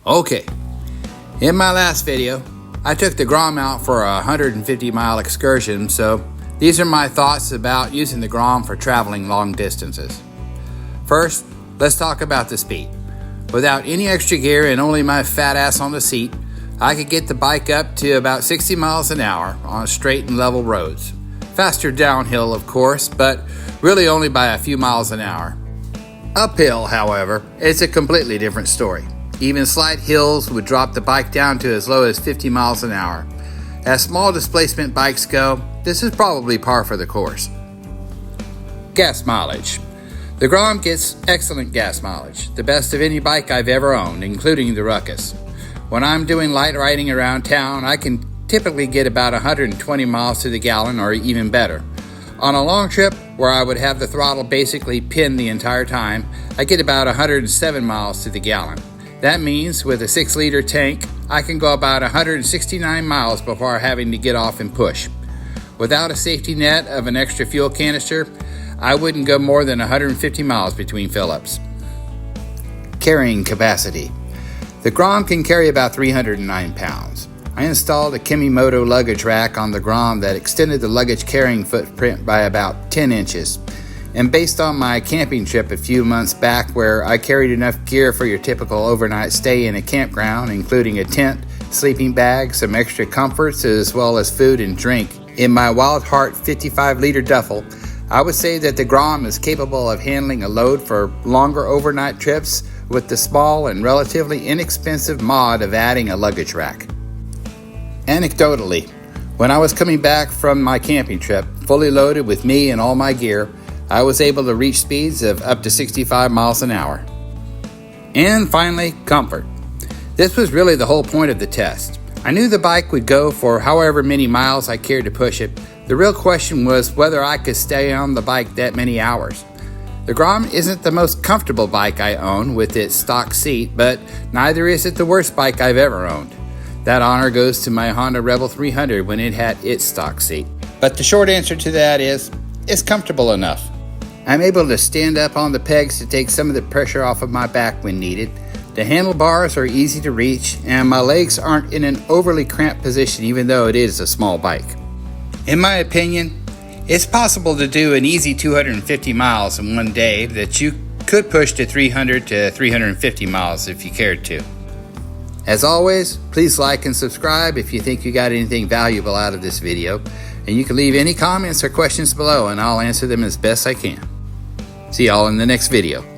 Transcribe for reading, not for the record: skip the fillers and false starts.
Okay, in my last video, I took the Grom out for a 150-mile excursion, so these are my thoughts about using the Grom for traveling long distances. First, let's talk about the speed. Without any extra gear and only my fat ass on the seat, I could get the bike up to about 60 miles an hour on straight and level roads. Faster downhill, of course, but really only by a few miles an hour. Uphill, however, it's a completely different story. Even slight hills would drop the bike down to as low as 50 miles an hour. As small displacement bikes go, this is probably par for the course. Gas mileage. The Grom gets excellent gas mileage, the best of any bike I've ever owned, including the Ruckus. When I'm doing light riding around town, I can typically get about 120 miles to the gallon or even better. On a long trip where I would have the throttle basically pinned the entire time, I get about 107 miles to the gallon. That means with a 6-liter tank, I can go about 169 miles before having to get off and push. Without a safety net of an extra fuel canister, I wouldn't go more than 150 miles between fill-ups. Carrying capacity. The Grom can carry about 309 pounds. I installed a Kimimoto luggage rack on the Grom that extended the luggage carrying footprint by about 10 inches. And based on my camping trip a few months back where I carried enough gear for your typical overnight stay in a campground, including a tent, sleeping bag, some extra comforts, as well as food and drink, in my Wild Heart 55-liter duffel, I would say that the Grom is capable of handling a load for longer overnight trips with the small and relatively inexpensive mod of adding a luggage rack. Anecdotally, when I was coming back from my camping trip, fully loaded with me and all my gear, I was able to reach speeds of up to 65 miles an hour. And finally, comfort. This was really the whole point of the test. I knew the bike would go for however many miles I cared to push it. The real question was whether I could stay on the bike that many hours. The Grom isn't the most comfortable bike I own with its stock seat, but neither is it the worst bike I've ever owned. That honor goes to my Honda Rebel 300 when it had its stock seat. But the short answer to that is, it's comfortable enough. I'm able to stand up on the pegs to take some of the pressure off of my back when needed. The handlebars are easy to reach, and my legs aren't in an overly cramped position even though it is a small bike. In my opinion, it's possible to do an easy 250 miles in one day that you could push to 300 to 350 miles if you cared to. As always, please like and subscribe if you think you got anything valuable out of this video, and you can leave any comments or questions below and I'll answer them as best I can. See y'all in the next video.